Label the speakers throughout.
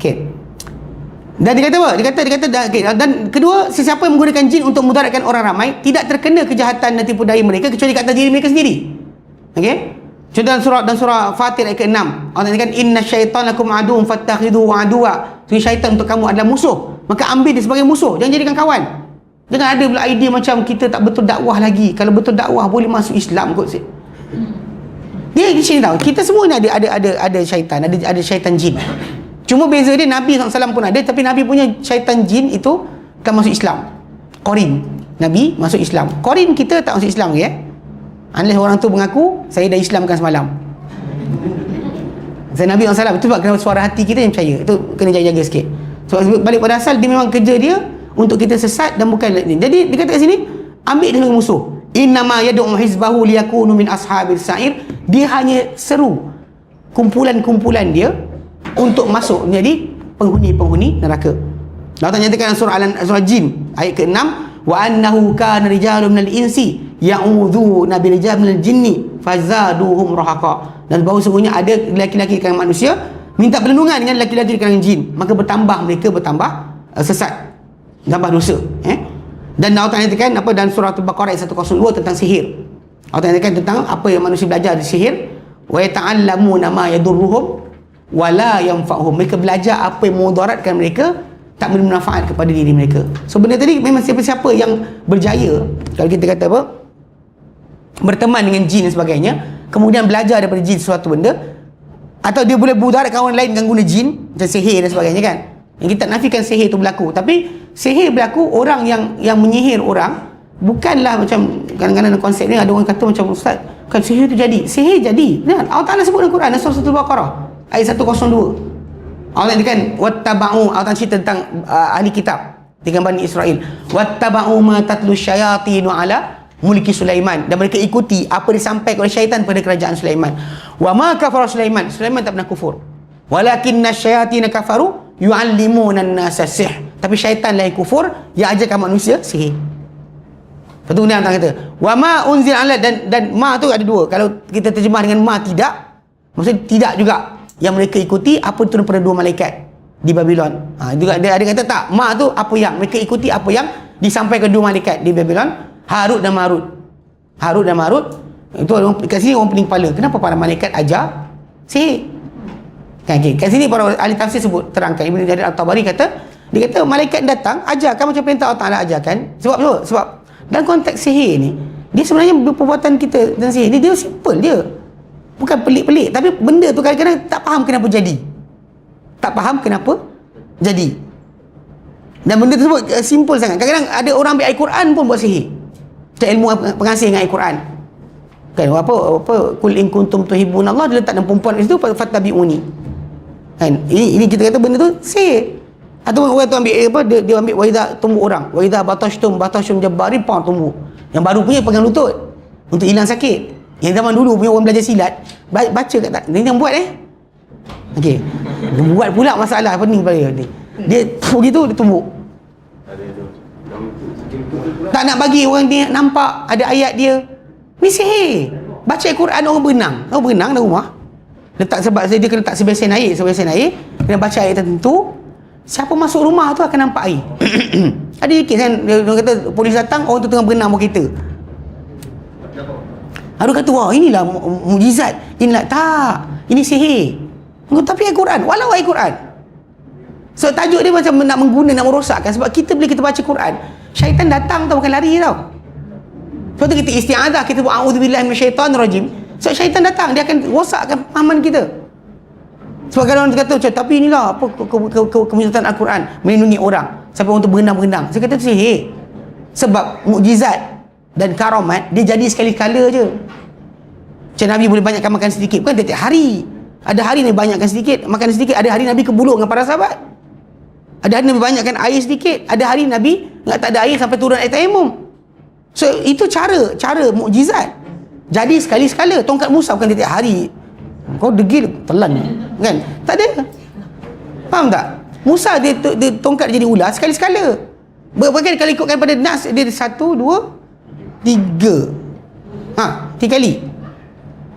Speaker 1: Okay. Dan dia kata apa? Dia kata okay. Dan kedua, sesiapa yang menggunakan jin untuk mudaratkan orang ramai tidak terkena kejahatan dan tipu daya mereka kecuali kat atas diri mereka sendiri. Okey? Contoh dalam surah Fatir ayat ke-6. Allah katakan inna syaitan lakum aduun fattakhidhuhu aduwa. Syaitan untuk kamu adalah musuh, maka ambil dia sebagai musuh, jangan jadikan kawan. Jangan ada pula idea macam kita tak betul dakwah lagi. Kalau betul dakwah boleh masuk Islam kot. Dia di sini tahu, kita semua ni ada syaitan, ada syaitan jin. Cuma beza dia Nabi SAW pun ada, tapi Nabi punya syaitan jin itu tak masuk Islam. Qarin. Nabi masuk Islam. Qarin kita tak masuk Islam ke unless orang tu mengaku saya dah Islamkan semalam. Saya Nabi SAW itu sebab kena suara hati kita yang percaya. Itu kena jaga-jaga sikit. Sebab balik pada asal dia memang kerja dia untuk kita sesat dan bukan ni. Jadi dia kata kat sini ambil dia sebagai musuh. Innama yad'u hizbahu liyakunu min ashabil sa'ir. Dia hanya seru kumpulan-kumpulan dia untuk masuk menjadi penghuni-penghuni neraka. Allah Ta'ala nyatakan dalam surah Jin ayat ke-6, wa annahu kana rijalun minal insi ya'udzuuna birijal minal jinni fazaduhum rahaqa. Dan bahawa sungguhnya ada lelaki-lelaki di kalangan manusia minta perlindungan dengan lelaki-lelaki di kalangan jin, maka mereka bertambah sesat, tambah dosa. Dan Allah Ta'ala nyatakan apa dalam surah Al-Baqarah ayat 102 tentang sihir. Allah Ta'ala nyatakan tentang apa yang manusia belajar dari sihir, wa yata'allamuna ma yadurruhum wala yanfa'uhum. Mereka belajar apa yang memudaratkan mereka, tak bermanfaat kepada diri mereka. So benda tadi memang siapa-siapa yang berjaya, kalau kita kata apa, berteman dengan jin dan sebagainya, kemudian belajar daripada jin sesuatu benda, atau dia boleh mudaratkan orang lain dengan guna jin macam sihir dan sebagainya kan. Yang kita tak nafikan sihir itu berlaku, tapi sihir berlaku orang yang menyihir orang bukanlah macam kadang-kadang konsep ni ada orang kata macam ustaz kan sihir itu jadi. Sihir jadi. Dan Allah Ta'ala sebut dalam Quran dalam surah Al-Baqarah ayat 102. Allah katakan wattaba'u, Allah Ta'ala cerita tentang ahli kitab dengan Bani Israel. Wattaba'u ma tatlu syayatinu ala mulki Sulaiman, dan mereka ikuti apa disampaikan oleh syaitan pada kerajaan Sulaiman. Wa ma kafara Sulaiman, Sulaiman tak pernah kufur. Walakinna syayatina kafaru yu'allimuna an-nasa sihr. Tapi syaitan lah yang kufur, yang ajarkan manusia sihir. Lepas tu kemudian Allah kata wa ma unzil ala, dan ma tu ada dua. Kalau kita terjemah dengan ma tidak, maksudnya tidak juga yang mereka ikuti apa turun pada dua malaikat di Babylon. Juga ada kata tak, ma tu apa yang mereka ikuti, apa yang disampaikan dua malaikat di Babylon, Harut dan Marut. Harut dan Marut itu kat sini orang pening kepala. Kenapa para malaikat ajar sihir? Kan okay. Kat sini para ahli tafsir sebut terangkan, Ibn Jarir At-Tabari kata, dia kata malaikat datang ajarkan macam perintah Allah Ta'ala ajarkan. Sebab apa? Sebab dalam konteks sihir ni, dia sebenarnya perbuatan kita dan sihir ni dia simple dia. Bukan pelik-pelik, tapi benda tu kadang-kadang tak faham kenapa jadi. Tak faham kenapa jadi. Dan benda tersebut simple sangat. Kadang-kadang ada orang ambil ayat Quran pun buat sihir. Macam ilmu pengasih dengan ayat Quran. Kan apa kul in kuntum tuhibbunallah, dia letak dalam perempuan itu fattabi'uni. Kan ini kita kata benda tu sihir. Atau orang tu ambil apa, dia ambil wa idza tumbuk orang, wa idza batashtum jabbari, tumbuk. Yang baru punya pegang lutut untuk hilang sakit. Yang zaman dulu punya orang belajar silat baca kat tak, dia yang buat okey, buat pula masalah pening pada dia. Dia begitu dia tumbuk. Tak nak bagi orang dia nampak ada ayat dia. Ni sihir. Baca Al-Quran orang berenang. Orang berenang dalam rumah. Letak sebab dia kena letak sebesen air, kena baca ayat tertentu. Siapa masuk rumah tu akan nampak air. Ada kes kan, dia kata polis datang, orang tu tengah berenang bawa kereta. Ada kata wah inilah mukjizat. Inilah tak. Ini sihir. Tapi Al-Quran, walau Al-Quran. So tajuk dia macam nak nak merosakkan. Sebab bila kita baca Quran, syaitan datang tau, bukan lari tau. Sebab tu kita isti'adah, kita buat a'udzubillahi minasyaitonirrajim. So syaitan datang, dia akan rosakkan pahaman kita. Sebab kalau orang kata macam, tapi inilah apa kemujizatan Al-Quran, melindungi orang sampai untuk berenang-berenang. Saya kata sihir. Sebab mukjizat dan karamat dia jadi sekali-kala je. Macam Nabi boleh banyakkan makan sedikit, bukan tiap hari. Ada hari Nabi banyakkan sedikit, makan sedikit. Ada hari Nabi kebuluk dengan para sahabat. Ada hari Nabi banyakkan air sedikit. Ada hari Nabi tak ada air sampai turun air tayamum. So itu cara mukjizat. Jadi sekali-sekala. Tongkat Musa bukan tiap hari. Kau degil telan kan? Tak ada. Faham tak? Musa dia tongkat jadi ular sekali-sekala. Bahkan kalau ikutkan pada nas, dia 1, 2, 3. 3 kali.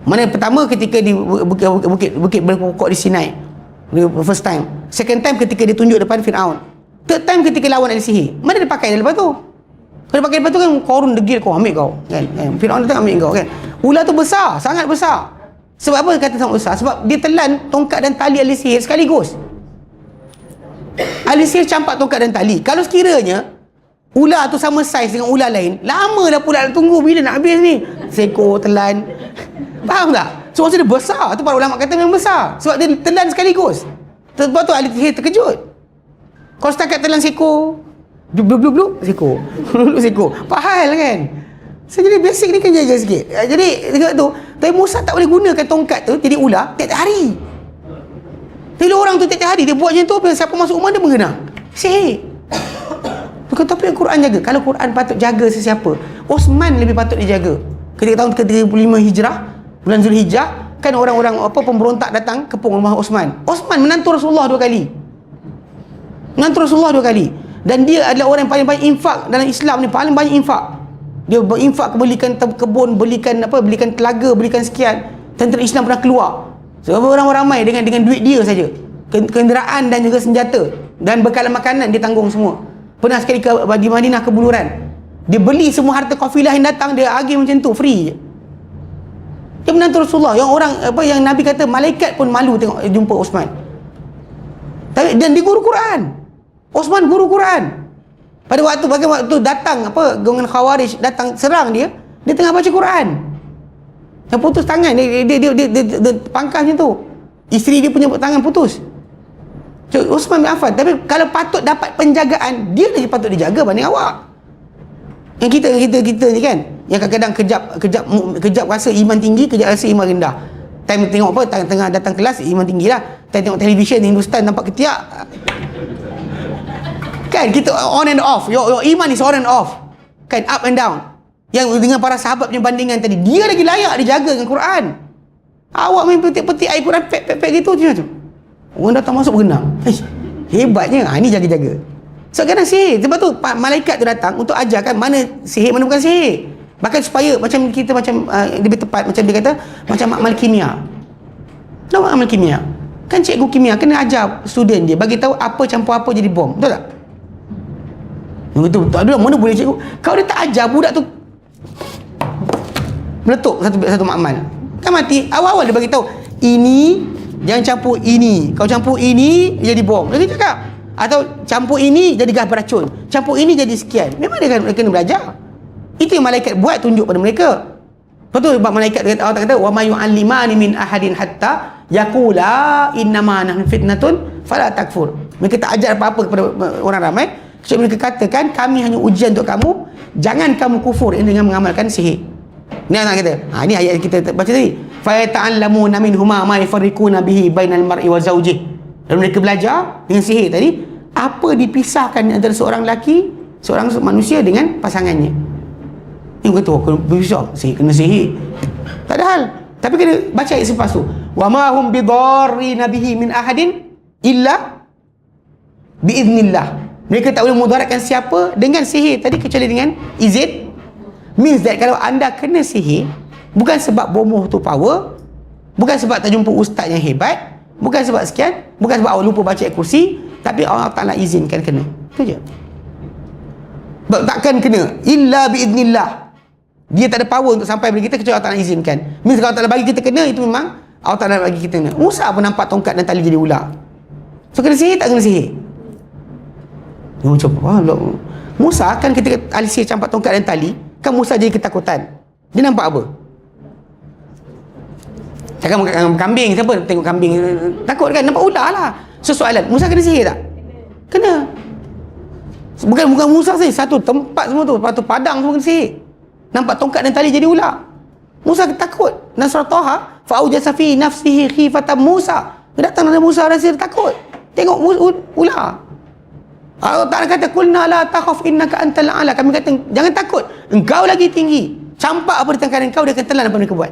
Speaker 1: Mana pertama ketika di bukit berpokok di Sinai, first time. Second time ketika dia tunjuk depan Fir'aun. Third time ketika lawan ahli sihir. Mana dia pakai dia lepas tu? Kalau dia pakai lepas tu kan, Qarun degil kau, ambil kau kan. Fir'aun datang ambil kau kan. Ular tu besar, sangat besar. Sebab apa kata sangat besar? Sebab dia telan tongkat dan tali ahli sihir sekaligus. Ahli sihir campak tongkat dan tali. Kalau sekiranya ular tu sama saiz dengan ular lain, lama dah pula tunggu bila nak habis ni. Seekor telan. Faham tak? So maksud dia besar. Tu para ulama kata memang besar. Sebab dia telan sekaligus. Sebab tu ahli sihir terkejut. Kalau setakat telan seekor, blub seekor. Seekor. Pahal kan? So, jadi basic ni kan jaga sikit. Jadi dekat tu, tapi Musa tak boleh gunakan tongkat tu jadi ular tiap-tiap hari. Bila orang tu tiap-tiap hari dia buat macam tu, siapa masuk rumah dia mengenang. Sihir. Bukan tapi yang Quran jaga. Kalau Quran patut jaga sesiapa, Osman lebih patut dijaga. Ketika tahun ke-35 Hijrah, bulan Zulhijjah, kan orang-orang pemberontak datang kepung rumah Osman. Osman menantu Rasulullah 2 kali. Menantu Rasulullah 2 kali. Dan dia adalah orang yang paling banyak infak dalam Islam ni, paling banyak infak. Dia berinfak, belikan kebun, belikan telaga, belikan sekian. Tentera Islam pernah keluar. Sebab orang ramai dengan duit dia saja. Kenderaan dan juga senjata dan bekalan makanan dia tanggung semua. Pernah sekali di Madinah ke Buluran. Dia beli semua harta kafilah yang datang, dia agih macam tu, free je. Dia menantu Rasulullah. Yang orang yang Nabi kata malaikat pun malu tengok jumpa Osman. Dan dia guru Quran. Osman guru Quran. Pada waktu datang golongan Khawarij datang serang dia tengah baca Quran. Yang putus tangan dia pangkas macam tu. Isteri dia punya tangan putus. So, Osman bin Affan. Tapi kalau patut dapat penjagaan, dia lagi patut dijaga banding awak. Yang kita ni kan, yang kadang-kadang kejap rasa iman tinggi, kejap rasa iman rendah. Time tengok tengah datang kelas, iman tinggi lah. Time tengok televisyen Hindustan nampak ketiak, kan kita on and off. Your iman is on and off, kan, up and down. Yang dengan para sahabat punya bandingan tadi, dia lagi layak dijaga dengan Quran. Awak main petik-petik air Quran pek gitu macam. Orang datang masuk berenang. Hebatnya. Ini jaga-jaga. So kadang sihir. Sebab tu malaikat tu datang untuk ajarkan mana sihir, mana bukan sihir. Bahkan supaya macam kita lebih tepat macam dia kata macam amal kimia. Tahu amal kimia? Kan cikgu kimia kena ajar student dia, bagi tahu apa campur apa jadi bom. Betul tak? Betul. Tak ada mana boleh cikgu. Kau dia tak ajar budak tu meletup satu makmal. Kan mati. Awal-awal dia bagi tahu ini jangan campur ini. Kau campur ini jadi bom. Dia cakap. Atau campur ini jadi gas beracun. Campur ini jadi sekian. Memang dia kena belajar. Itu yang malaikat buat, tunjuk pada mereka. Betul sebab malaikat Allah kata wa may yu'allimani min ahadin hatta yaqula innama nahnu fitnatun fala takfur. Mereka tak ajar apa-apa kepada orang ramai kecuali mereka katakan kami hanya ujian untuk kamu, jangan kamu kufur dengan mengamalkan sihir. Ni anak kata. Ini ayat yang kita baca tadi. Fa yata'allamuna minhuma ma yafarriquna bihi bainal mar'i wa zawjih. Dan mereka belajar dengan sihir tadi apa dipisahkan antara seorang lelaki, seorang manusia dengan pasangannya. Yang kata kena berpisah, kena sihir. Tak ada hal. Tapi kena baca ayat selepas tu. Wa ma hum bidarrina bihi min ahadin illa biiznillah. Mereka tak boleh mudaratkan siapa dengan sihir tadi kecuali dengan izin. Means that kalau anda kena sihir, bukan sebab bomoh tu power, bukan sebab tak jumpa ustaz yang hebat, bukan sebab sekian, bukan sebab awak lupa baca ayat kursi, tapi Allah Ta'ala izinkan kena. Itu je. Takkan kena illa biiznillah. Dia tak ada power untuk sampai pada kita kecuali Allah Ta'ala izinkan. Means kalau Allah Ta'ala bagi kita kena, itu memang Allah Ta'ala bagi kita kena. Musa pun nampak tongkat dan tali jadi ular. So kena sihir tak kena sihir? Dia macam Musa kan ketika ahli sihir campak tongkat dan tali, kan Musa jadi ketakutan. Dia nampak apa? Takkan kambing, siapa tengok kambing takut kan? Nampak ular lah. So soalan, Musa kena sihir tak? Kena. Bukan Musa saja, satu tempat semua tu, satu padang semua kena sihir. Nampak tongkat dan tali jadi ular. Musa takut. Dan surah Taha, fa'aujasa fi nafsihi khifatan Musa. Dia datang dari Musa rasa takut. Tengok ular. Allah Ta'ala kata kulna la takhaf innaka antal a'la. Kami kata jangan takut, engkau lagi tinggi. Campak apa di tangan engkau, dia akan telan apa mereka buat.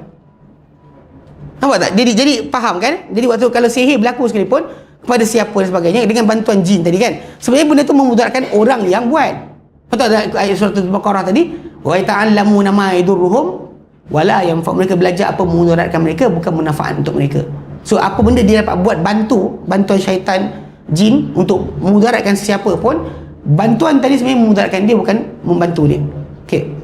Speaker 1: Nampak tak? Jadi faham kan? Jadi waktu kalau sihir berlaku sekalipun kepada siapa dan sebagainya dengan bantuan jin tadi kan, sebenarnya benda tu memudaratkan orang yang buat. Betul tak ayat surah Al-Baqarah tadi? Wa ta'allamuna ma yadurruhum wala yanfa. Mereka belajar apa memudaratkan mereka, bukan manfaat untuk mereka. So apa benda dia dapat buat bantuan syaitan jin untuk memudaratkan siapa pun, bantuan tadi sebenarnya memudaratkan dia, bukan membantu dia. Okey.